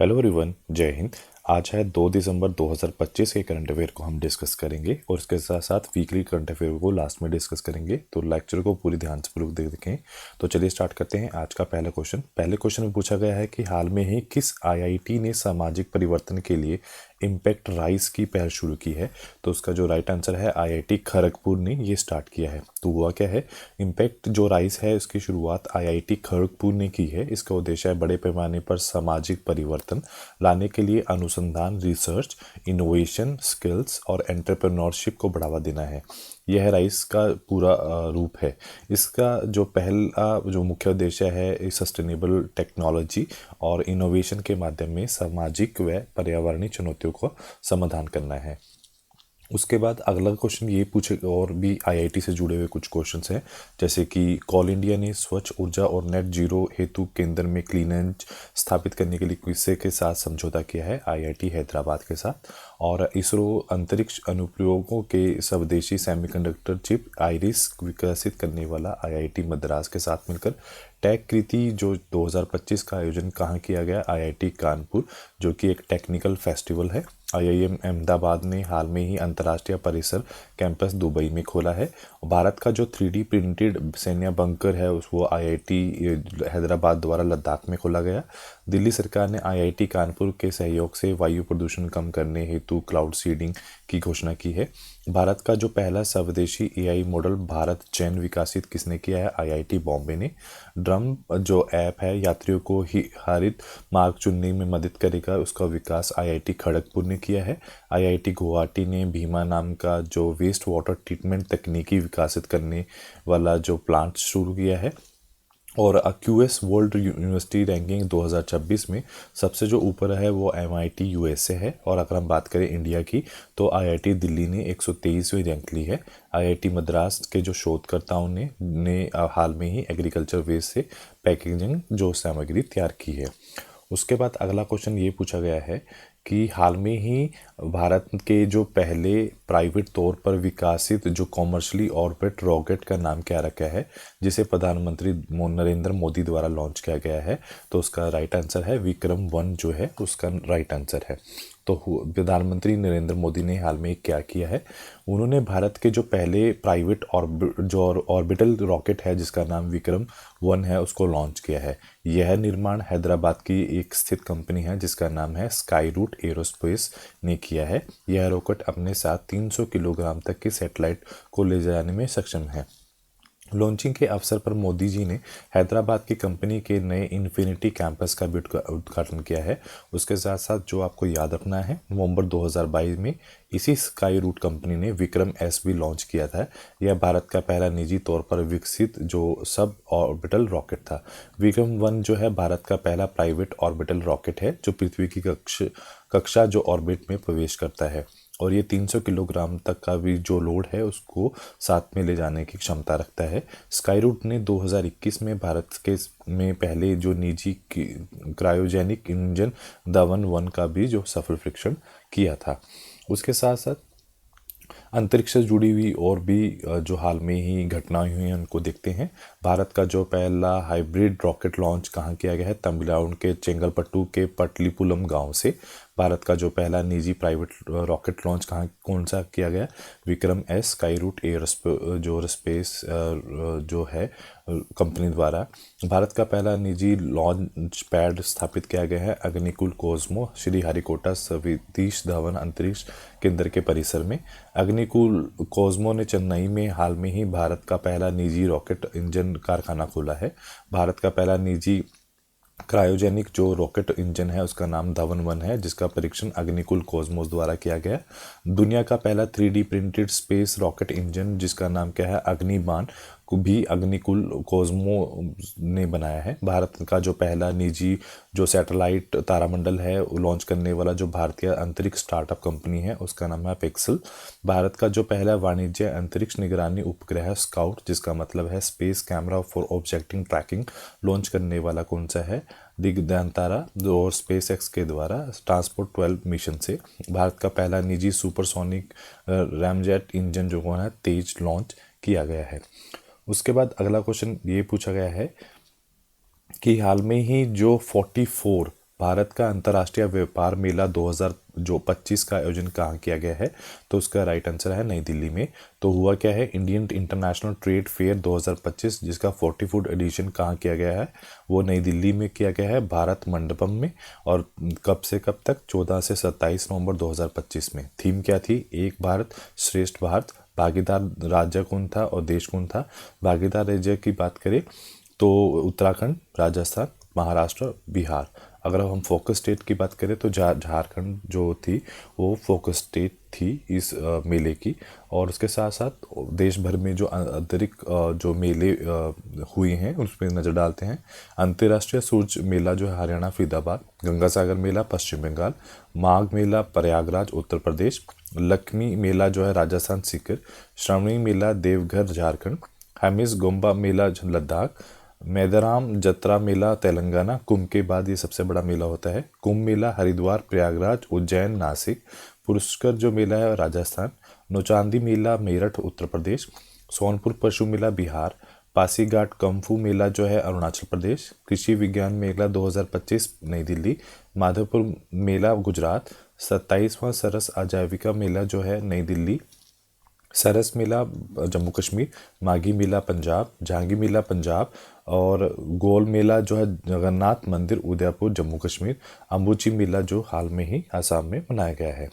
Hello everyone, जय हिंद। आज है 2 दिसंबर 2025 के करंट अफेयर को हम डिस्कस करेंगे और इसके साथ साथ वीकली करंट अफेयर को लास्ट में डिस्कस करेंगे। तो लेक्चर को पूरी ध्यान से पूर्वक देखें। तो चलिए स्टार्ट करते हैं। आज का पहले क्वेश्चन में पूछा गया है कि हाल में ही किस आईआईटी ने सामाजिक परिवर्तन के लिए इम्पैक्ट राइज की पहल शुरू की है। तो उसका जो राइट आंसर है आईआईटी खड़गपुर ने ये स्टार्ट किया है। तो हुआ क्या है, इम्पैक्ट जो राइज है उसकी शुरुआत आईआईटी खड़गपुर ने की है। इसका उद्देश्य है बड़े पैमाने पर सामाजिक परिवर्तन लाने के लिए अनुसंधान, रिसर्च, इनोवेशन, स्किल्स और एंटरप्रेन्योरशिप को बढ़ावा देना है। यह राइस का पूरा रूप है। इसका जो पहला जो मुख्य उद्देश्य है सस्टेनेबल टेक्नोलॉजी और इनोवेशन के माध्यम में सामाजिक व पर्यावरणीय चुनौतियों का समाधान करना है। उसके बाद अगला क्वेश्चन ये पूछे, और भी आईआईटी से जुड़े हुए कुछ क्वेश्चंस हैं, जैसे कि कोल इंडिया ने स्वच्छ ऊर्जा और नेट जीरो हेतु केंद्र में क्लीन एनर्जी स्थापित करने के लिए किससे के साथ समझौता किया है। आईआईटी हैदराबाद के साथ। और इसरो अंतरिक्ष अनुप्रयोगों के स्वदेशी सेमीकंडक्टर चिप आइरिस विकसित करने वाला आईआईटी मद्रास के साथ मिलकर टेक कृति जो 2025 का आयोजन कहाँ किया गया, आईआईटी कानपुर, जो कि एक टेक्निकल फेस्टिवल है। आईआईएम अहमदाबाद ने हाल में ही अंतर्राष्ट्रीय परिसर कैंपस दुबई में खोला है। भारत का जो 3D प्रिंटेड सैन्य बंकर है वो आईआईटी हैदराबाद द्वारा लद्दाख में खोला गया। दिल्ली सरकार ने आईआईटी कानपुर के सहयोग से वायु प्रदूषण कम करने हेतु क्लाउड सीडिंग की घोषणा की है। भारत का जो पहला स्वदेशी एआई मॉडल भारत चैन विकसित किसने किया है, आईआईटी बॉम्बे ने। ड्रम जो ऐप है यात्रियों को ही हरित मार्ग चुनने में मदद करेगा, उसका विकास आईआईटी खड़गपुर ने किया है। आईआईटी गुवाहाटी ने भीमा नाम का जो वेस्ट वाटर ट्रीटमेंट तकनीकी विकसित करने वाला जो प्लांट शुरू किया है। और क्यूएस वर्ल्ड यूनिवर्सिटी रैंकिंग 2026 में सबसे जो ऊपर है वो एमआईटी यूएसए है। और अगर हम बात करें इंडिया की तो आईआईटी दिल्ली ने 123वीं रैंक ली है। आईआईटी मद्रास के जो शोधकर्ताओं ने हाल में ही एग्रीकल्चर वेस्ट से पैकेजिंग जो सामग्री तैयार की है। उसके बाद अगला क्वेश्चन ये पूछा गया है कि हाल में ही भारत के जो पहले प्राइवेट तौर पर विकसित जो कॉमर्शियली ऑर्बिट रॉकेट का नाम क्या रखा है, जिसे प्रधानमंत्री नरेंद्र मोदी द्वारा लॉन्च किया गया है। तो उसका राइट आंसर है विक्रम 1 जो है उसका राइट आंसर है। तो प्रधानमंत्री नरेंद्र मोदी ने हाल में क्या किया है, उन्होंने भारत के जो पहले प्राइवेट ऑर्बिटल रॉकेट है जिसका नाम विक्रम 1 है उसको लॉन्च किया है। यह निर्माण हैदराबाद की एक स्थित कंपनी है जिसका नाम है स्काई रूट एरोस्पेस ने किया है। यह रॉकेट अपने साथ 300 किलोग्राम तक की सैटेलाइट को ले जाने में सक्षम है। लॉन्चिंग के अवसर पर मोदी जी ने हैदराबाद की कंपनी के नए इन्फिनिटी कैंपस का भी उद्घाटन किया है। उसके साथ साथ जो आपको याद रखना है, नवंबर 2022 में इसी स्काई रूट कंपनी ने विक्रम-S भी लॉन्च किया था। यह भारत का पहला निजी तौर पर विकसित जो सब ऑर्बिटल रॉकेट था। विक्रम 1 जो है भारत का पहला प्राइवेट ऑर्बिटल रॉकेट है जो पृथ्वी की कक्षा जो ऑर्बिट में प्रवेश करता है। और ये 300 किलोग्राम तक का भी जो लोड है उसको साथ में ले जाने की क्षमता रखता है। स्काई रूट ने 2021 में भारत के में पहले जो निजी क्रायोजेनिक इंजन धवन-1 का भी जो सफल परीक्षण किया था। उसके साथ साथ अंतरिक्ष से जुड़ी हुई और भी जो हाल में ही घटनाएं हुई हैं उनको देखते हैं। भारत का जो पहला हाइब्रिड रॉकेट लॉन्च कहाँ किया गया है, तमिलनाडु के चेंगलपट्टू के पटलीपुलम गांव से। भारत का जो पहला निजी प्राइवेट रॉकेट लॉन्च कौन सा किया गया, विक्रम-S स्काई रूट एयरोस्पेस जो है कंपनी द्वारा। भारत का पहला निजी लॉन्च पैड स्थापित किया गया है अग्निकुल कोस्मो श्रीहरिकोटा सतीश धवन अंतरिक्ष केंद्र के परिसर में। अग्निकुल कोस्मो ने चेन्नई में हाल में ही भारत का पहला निजी रॉकेट इंजन कारखाना खोला है। भारत का पहला निजी क्रायोजेनिक जो रॉकेट इंजन है उसका नाम धवन-1 है जिसका परीक्षण अग्निकुल कोस्मोस द्वारा किया गया। दुनिया का पहला 3D printed space rocket engine जिसका नाम क्या है, अग्निबाण, को भी अग्निकुल कोस्मो ने बनाया है। भारत का जो पहला निजी जो सैटेलाइट तारामंडल है लॉन्च करने वाला जो भारतीय अंतरिक्ष स्टार्टअप कंपनी है उसका नाम है पिक्सल। भारत का जो पहला वाणिज्य अंतरिक्ष निगरानी उपग्रह स्काउट जिसका मतलब है space camera for objecting tracking launch करने वाला कौन सा है, दिगंतरा और स्पेसएक्स के द्वारा ट्रांसपोर्ट 12 मिशन से। भारत का पहला निजी सुपरसोनिक रैमजेट इंजन जो है तेज लॉन्च किया गया है। उसके बाद अगला क्वेश्चन ये पूछा गया है कि हाल में ही जो 44 भारत का अंतर्राष्ट्रीय व्यापार मेला 2025 का आयोजन कहाँ किया गया है? तो उसका राइट आंसर है नई दिल्ली में। तो हुआ क्या है, इंडियन इंटरनेशनल ट्रेड फेयर 2025 जिसका 44 एडिशन कहाँ किया गया है? वो नई दिल्ली में किया गया है, भारत मंडपम में। और कब से कब तक? 14 से 27 नवंबर 2025 में। थीम क्या थी? एक भारत श्रेष्ठ भारत। भागीदार राज्य कौन था और देश कौन था? भागीदार राज्य की बात करें तो उत्तराखंड, राजस्थान, महाराष्ट्र, बिहार। अगर हम फोकस स्टेट की बात करें तो झारखंड जो थी वो फोकस स्टेट थी इस मेले की। और उसके साथ साथ देश भर में जो अतिरिक्त जो मेले हुए हैं उस पर नज़र डालते हैं। अंतर्राष्ट्रीय सूर्य मेला जो है हरियाणा फरीदाबाद, गंगा सागर मेला पश्चिम बंगाल, माघ मेला प्रयागराज उत्तर प्रदेश, लक्ष्मी मेला जो है राजस्थान सीकर, श्रावणी मेला देवघर झारखंड, हेमिस गोम्बा मेला लद्दाख, मैदाराम जत्रा मेला तेलंगाना। कुंभ के बाद ये सबसे बड़ा मेला होता है। कुंभ मेला हरिद्वार प्रयागराज उज्जैन नासिक, पुष्कर जो मेला है राजस्थान, नौचांदी मेला मेरठ उत्तर प्रदेश, सोनपुर पशु मेला बिहार, पासीघाट कम्फू मेला जो है अरुणाचल प्रदेश, कृषि विज्ञान मेला 2025 नई दिल्ली, माधवपुर मेला गुजरात, 27वां सरस आजीविका मेला जो है नई दिल्ली, सरस मेला जम्मू कश्मीर, माघी मेला पंजाब, झांगी मेला पंजाब, और गोल मेला जो है जगन्नाथ मंदिर उदयपुर जम्मू कश्मीर, अम्बुची मेला जो हाल में ही आसाम में मनाया गया है।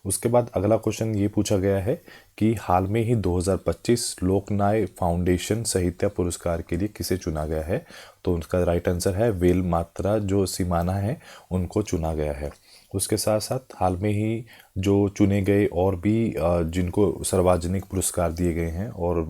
उसके बाद अगला क्वेश्चन ये पूछा गया है कि हाल में ही 2025 लोकनाय फाउंडेशन साहित्य पुरस्कार के लिए किसे चुना गया है? तो उनका राइट आंसर है वेल मात्रा जो सीमाना है उनको चुना गया है। उसके साथ साथ हाल में ही जो चुने गए और भी जिनको सार्वजनिक पुरस्कार दिए गए हैं और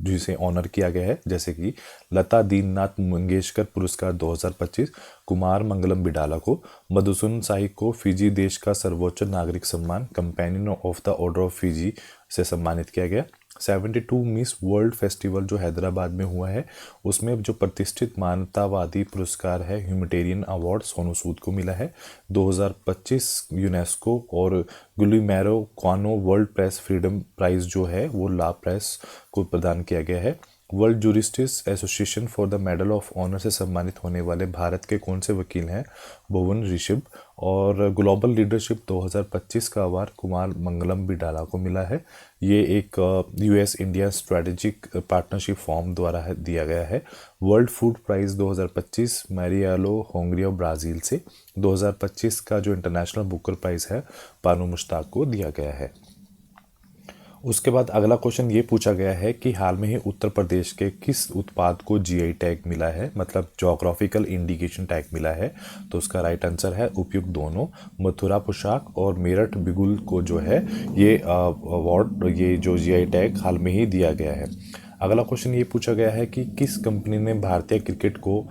जिसे ऑनर किया गया है, जैसे कि लता दीननाथ मंगेशकर पुरस्कार 2025 कुमार मंगलम बिडाला को, मधुसूदन शाही को फिजी देश का सर्वोच्च नागरिक सम्मान companion of the order of Fiji से सम्मानित किया गया। 72 मिस वर्ल्ड फेस्टिवल जो हैदराबाद में हुआ है उसमें जो प्रतिष्ठित मानवतावादी पुरस्कार है ह्यूमैनिटेरियन अवार्ड सोनू सूद को मिला है। 2025 यूनेस्को और गुलिमेरो कानो वर्ल्ड प्रेस फ्रीडम प्राइज जो है वो ला प्रेस को प्रदान किया गया है। World jurists association for the medal of honour से सम्मानित होने वाले भारत के कौन से वकील हैं? भुवन ऋषभ। और ग्लोबल लीडरशिप 2025 का अवार्ड कुमार मंगलम बिडाला को मिला है। ये एक US India strategic partnership form द्वारा दिया गया है। वर्ल्ड फूड प्राइज़ 2025 मैरियालो होंगरी और ब्राज़ील से। 2025 का जो इंटरनेशनल बुकर प्राइज़ है पानू मुश्ताक को दिया गया है। उसके बाद अगला क्वेश्चन ये पूछा गया है कि हाल में ही उत्तर प्रदेश के किस उत्पाद को जीआई टैग मिला है, मतलब जोग्राफिकल इंडिकेशन टैग मिला है? तो उसका राइट आंसर है उपयुक्त दोनों। मथुरा पोशाक और मेरठ बिगुल को जो है ये अवार्ड, ये जो जीआई टैग हाल में ही दिया गया है। अगला क्वेश्चन ये पूछा गया है कि किस कंपनी ने भारतीय क्रिकेट को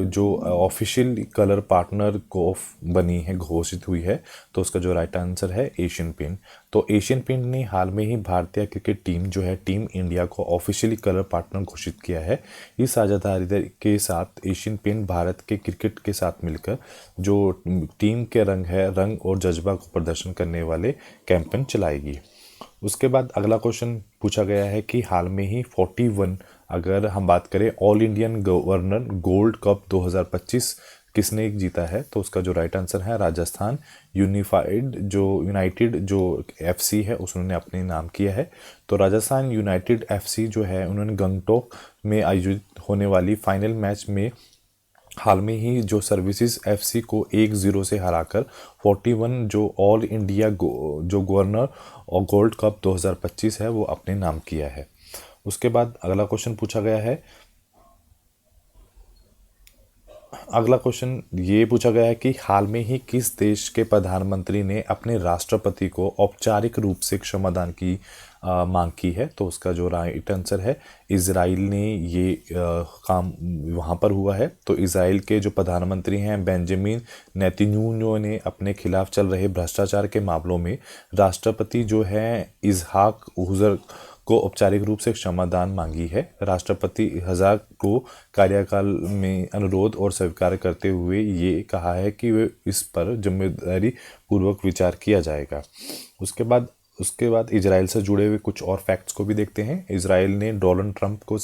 जो ऑफिशियल कलर पार्टनर को बनी है, घोषित हुई है? तो उसका जो राइट आंसर है एशियन पेंट। तो एशियन पेंट ने हाल में ही भारतीय क्रिकेट टीम जो है टीम इंडिया को ऑफिशियली कलर पार्टनर घोषित किया है। इस साझेदारी के साथ एशियन पेंट भारत के क्रिकेट के साथ मिलकर जो टीम के रंग और जज्बा को प्रदर्शन करने वाले कैंपेन चलाएगी। उसके बाद अगला क्वेश्चन पूछा गया है कि हाल में ही 41, अगर हम बात करें all Indian governor gold cup 2025 किसने जीता है? तो उसका जो राइट आंसर है राजस्थान यूनाइटेड जो एफसी है उसने अपने नाम किया है। तो राजस्थान यूनाइटेड एफसी जो है उन्होंने गंगटोक में आयोजित होने वाली फाइनल मैच में हाल में ही जो सर्विसेज एफसी को 1-0 से हराकर 41 जो ऑल इंडिया जो गवर्नर और गोल्ड कप 2025 है वो अपने नाम किया है। उसके बाद अगला क्वेश्चन पूछा गया है, अगला क्वेश्चन ये पूछा गया है कि हाल में ही किस देश के प्रधानमंत्री ने अपने राष्ट्रपति को औपचारिक रूप से क्षमादान की मांग की है? तो उसका जो राइट आंसर है इजराइल ने ये काम वहाँ पर हुआ है। तो इजराइल के जो प्रधानमंत्री हैं बेंजामिन नेतन्याहू ने अपने खिलाफ चल रहे भ्रष्टाचार के मामलों में राष्ट्रपति जो है इसहाक हेrzog को औपचारिक रूप से क्षमादान मांगी है। राष्ट्रपति हेrzog को कार्यकाल में अनुरोध और स्वीकार करते हुए ये कहा है कि वे इस पर जिम्मेदारी पूर्वक विचार किया जाएगा। उसके बाद इजराइल से जुड़े हुए कुछ और फैक्ट्स को भी देखते हैं। इजराइल ने डोनाल्ड ट्रंप को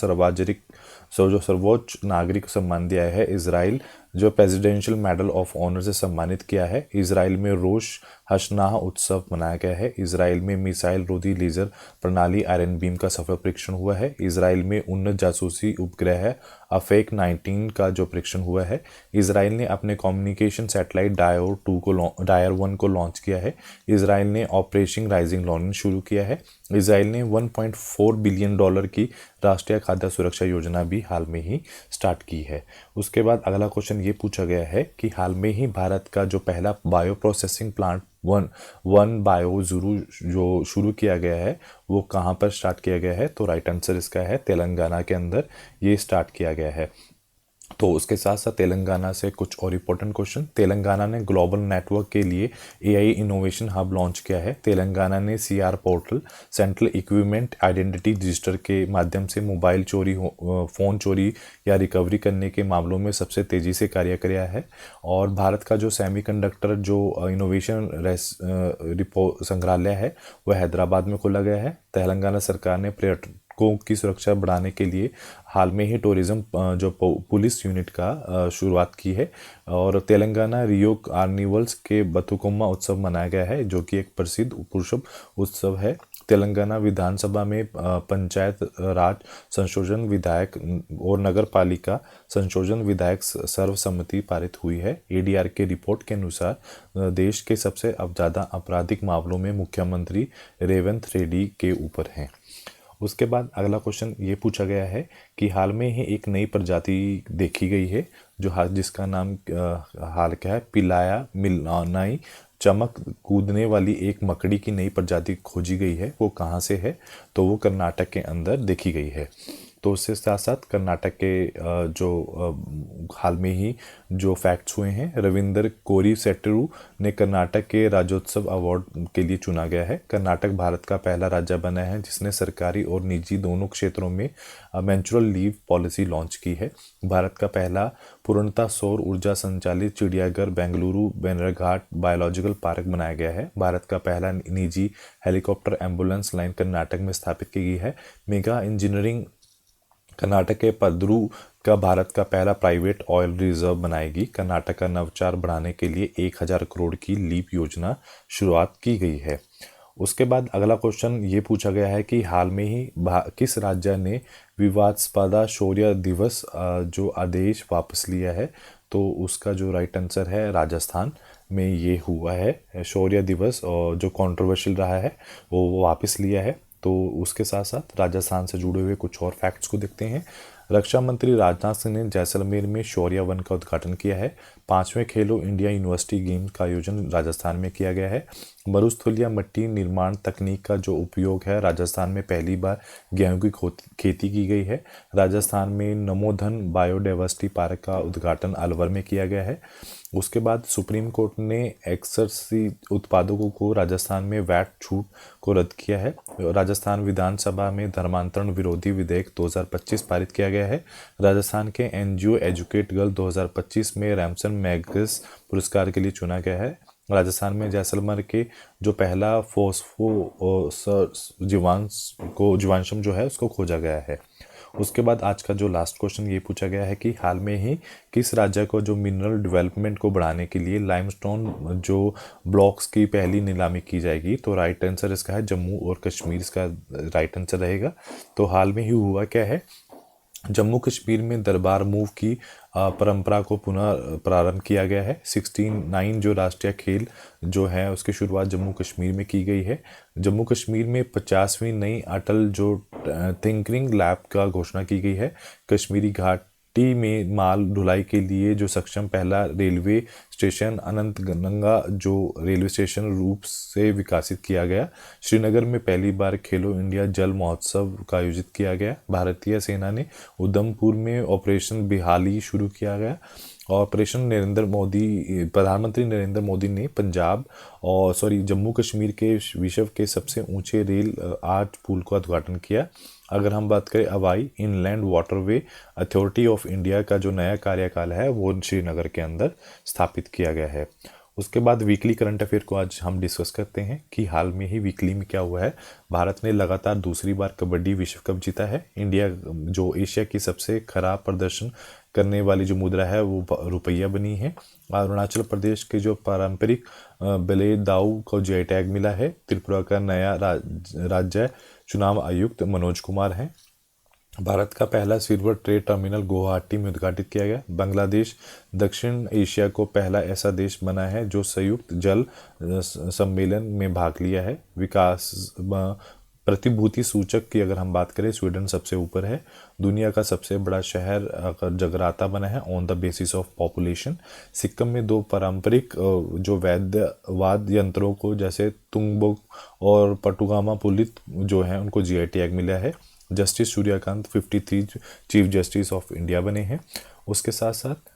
सर्वोच्च नागरिक सम्मान दिया है। इजराइल जो प्रेसिडेंशियल मेडल ऑफ ऑनर से सम्मानित किया है। इसराइल में रोश हशनाह उत्सव मनाया गया है। इसराइल में मिसाइल रोधी लेजर प्रणाली आयरन बीम का सफल परीक्षण हुआ है। इसराइल में उन्नत जासूसी उपग्रह है अफेक 19 का जो परीक्षण हुआ है। इसराइल ने अपने कम्युनिकेशन सैटेलाइट डायर 1 को लॉन्च किया है। इसराइल ने ऑपरेशन राइजिंग लॉन शुरू किया है। इसराइल ने $1.4 बिलियन की राष्ट्रीय खाद्य सुरक्षा योजना भी हाल में ही स्टार्ट की है। उसके बाद अगला क्वेश्चन ये पूछा गया है कि हाल में ही भारत का जो पहला bio processing plant one bio जो शुरू किया गया है वो कहाँ पर स्टार्ट किया गया है, तो राइट आंसर इसका है तेलंगाना के अंदर ये स्टार्ट किया गया है। तो उसके साथ साथ तेलंगाना से कुछ और इम्पोर्टेंट क्वेश्चन। तेलंगाना ने ग्लोबल नेटवर्क के लिए एआई इनोवेशन हब लॉन्च किया है। तेलंगाना ने CR portal central equipment identity register के माध्यम से मोबाइल चोरी फ़ोन चोरी या रिकवरी करने के मामलों में सबसे तेज़ी से कार्य किया है। और भारत का जो सेमीकंडक्टर जो इनोवेशन संग्रहालय है वह हैदराबाद में खोला गया है। तेलंगाना सरकार ने पर्यटकों की सुरक्षा बढ़ाने के लिए हाल में ही टूरिज्म जो पुलिस यूनिट का शुरुआत की है। और तेलंगाना रियो कार्निवल्स के बथुकम्मा उत्सव मनाया गया है जो कि एक प्रसिद्ध पुरुषों उत्सव है। तेलंगाना विधानसभा में पंचायत राज संशोधन विधेयक और नगर पालिका संशोधन विधेयक सर्वसम्मति पारित हुई है। एडीआर के रिपोर्ट के अनुसार देश के सबसे ज़्यादा आपराधिक मामलों में मुख्यमंत्री रेवंत रेड्डी के ऊपर हैं। उसके बाद अगला क्वेश्चन ये पूछा गया है कि हाल में ही एक नई प्रजाति देखी गई है जिसका नाम हाल क्या है, पिलाया मिलनाई चमक कूदने वाली एक मकड़ी की नई प्रजाति खोजी गई है। वो कहाँ से है, तो वो कर्नाटक के अंदर देखी गई है। तो उससे साथ साथ कर्नाटक के जो हाल में ही जो फैक्ट्स हुए हैं, रविंदर कोरी सेटरू ने कर्नाटक के राज्योत्सव अवार्ड के लिए चुना गया है। कर्नाटक भारत का पहला राज्य बना है जिसने सरकारी और निजी दोनों क्षेत्रों में मैंचुरल लीव पॉलिसी लॉन्च की है। भारत का पहला पूर्णतः सौर ऊर्जा संचालित चिड़ियाघर बेंगलुरु बेनरघाट बायोलॉजिकल पार्क बनाया गया है। भारत का पहला निजी हेलीकॉप्टर एम्बुलेंस लाइन कर्नाटक में स्थापित की गई है। मेगा इंजीनियरिंग कर्नाटक के पद्रू का भारत का पहला प्राइवेट ऑयल रिजर्व बनाएगी। कर्नाटक का नवाचार बढ़ाने के लिए 1000 करोड़ की लीप योजना शुरुआत की गई है। उसके बाद अगला क्वेश्चन ये पूछा गया है कि हाल में ही किस राज्य ने विवादास्पद शौर्य दिवस जो आदेश वापस लिया है, तो उसका जो राइट आंसर है राजस्थान में ये हुआ है। शौर्य दिवस और जो कंट्रोवर्शियल रहा है वो वापस लिया है। तो उसके साथ साथ राजस्थान से जुड़े हुए कुछ और फैक्ट्स को देखते हैं। रक्षा मंत्री राजनाथ सिंह ने जैसलमेर में शौर्य वन का उद्घाटन किया है। 5वें खेलो इंडिया यूनिवर्सिटी गेम्स का आयोजन राजस्थान में किया गया है। मरुस्थलीय मिट्टी निर्माण तकनीक का जो उपयोग है, राजस्थान में पहली बार गेहूं की खेती की गई है। राजस्थान में नमोधन बायोडाइवर्सिटी पार्क का उद्घाटन अलवर में किया गया है। उसके बाद सुप्रीम कोर्ट ने एक्सर्सी उत्पादकों को राजस्थान में वैट छूट को रद्द किया है। राजस्थान विधानसभा में धर्मांतरण विरोधी विधेयक 2025 पारित किया गया है। राजस्थान के एनजीओ एजुकेट गर्ल 2025 में रैमसन मैग्सेसे पुरस्कार के लिए चुना गया है। राजस्थान में जैसलमेर के जो पहला फॉस्फो जीवांशम जो है उसको खोजा गया है। उसके बाद आज का जो लास्ट क्वेश्चन ये पूछा गया है कि हाल में ही किस राज्य को जो मिनरल डेवलपमेंट को बढ़ाने के लिए लाइमस्टोन जो ब्लॉक्स की पहली नीलामी की जाएगी, तो राइट आंसर इसका है जम्मू और कश्मीर इसका राइट आंसर रहेगा। तो हाल में ही हुआ क्या है, जम्मू कश्मीर में दरबार मूव की परंपरा को पुनः प्रारंभ किया गया है। 69 जो राष्ट्रीय खेल जो है उसकी शुरुआत जम्मू कश्मीर में की गई है। जम्मू कश्मीर में 50वीं नई अटल जो थिंकरिंग लैब का घोषणा की गई है। कश्मीरी घाटी में माल ढुलाई के लिए जो सक्षम पहला रेलवे स्टेशन अनंतगंगा जो रेलवे स्टेशन रूप से विकसित किया गया। श्रीनगर में पहली बार खेलो इंडिया जल महोत्सव का आयोजित किया गया। भारतीय सेना ने उधमपुर में ऑपरेशन बिहाली शुरू किया गया। प्रधानमंत्री नरेंद्र मोदी ने जम्मू कश्मीर के विश्व के सबसे ऊंचे रेल आर्च पुल का उद्घाटन किया। अगर हम बात करें हवाई inland waterway authority of India का जो नया कार्यकाल है वो श्रीनगर के अंदर स्थापित किया गया है। उसके बाद वीकली करंट अफेयर को आज हम डिस्कस करते हैं कि हाल में ही वीकली में क्या हुआ है। भारत ने लगातार दूसरी बार कबड्डी विश्व कप जीता है। इंडिया जो एशिया की सबसे खराब प्रदर्शन करने वाली जो मुद्रा है वो रुपया बनी है। अरुणाचल प्रदेश के जो पारंपरिक बेले दाऊ को जीआई टैग मिला है। त्रिपुरा का नया राज्य चुनाव आयुक्त मनोज कुमार हैं। भारत का पहला सिल्वर ट्रेड टर्मिनल गुवाहाटी में उद्घाटित किया गया। बांग्लादेश दक्षिण एशिया को पहला ऐसा देश बना है जो संयुक्त जल सम्मेलन में भाग लिया है। विकास प्रतिभूति सूचक की अगर हम बात करें, स्वीडन सबसे ऊपर है। दुनिया का सबसे बड़ा शहर जगराता बना है on the basis of population. Sikkim में दो पारंपरिक जो वाद्य यंत्रों को जैसे तुंगबोक और पटुगामा पुलित जो हैं उनको जीआई टैग मिला है। Justice Suryakant 53 chief justice of India बने हैं। उसके साथ साथ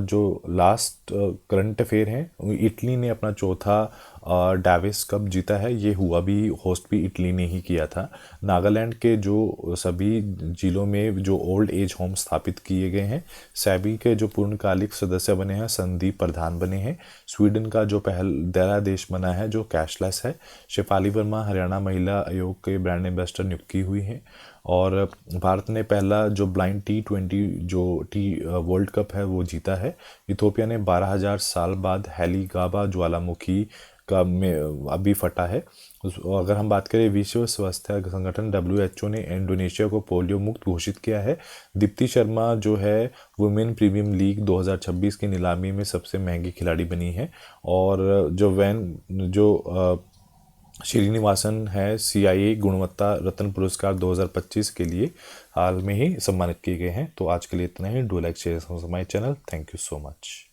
जो लास्ट करंट अफेयर हैं, इटली ने अपना चौथा डेविस कप जीता है। ये हुआ भी, होस्ट भी इटली ने ही किया था। नागालैंड के जो सभी जिलों में जो ओल्ड एज होम स्थापित किए गए हैं। सेबी के जो पूर्णकालिक सदस्य बने हैं संदीप प्रधान बने हैं। स्वीडन का जो पहला देश बना है जो कैशलेस है। शेफाली वर्मा हरियाणा महिला आयोग के ब्रांड एम्बेसडर नियुक्त की हुई हैं। और भारत ने पहला जो ब्लाइंड T20 जो वर्ल्ड कप है वो जीता है। इथोपिया ने 12,000 साल बाद हेलीगाबा ज्वालामुखी का में अभी फटा है। अगर हम बात करें, विश्व स्वास्थ्य संगठन WHO ने इंडोनेशिया को पोलियो मुक्त घोषित किया है। दीप्ति शर्मा जो है वुमेन प्रीमियम लीग 2026 की नीलामी में सबसे महंगी खिलाड़ी बनी है। और जो श्रीनिवासन है CIA गुणवत्ता रत्न पुरस्कार 2025 के लिए हाल में ही सम्मानित किए गए हैं। तो आज के लिए इतना ही। Do like share my channel. Thank you so much.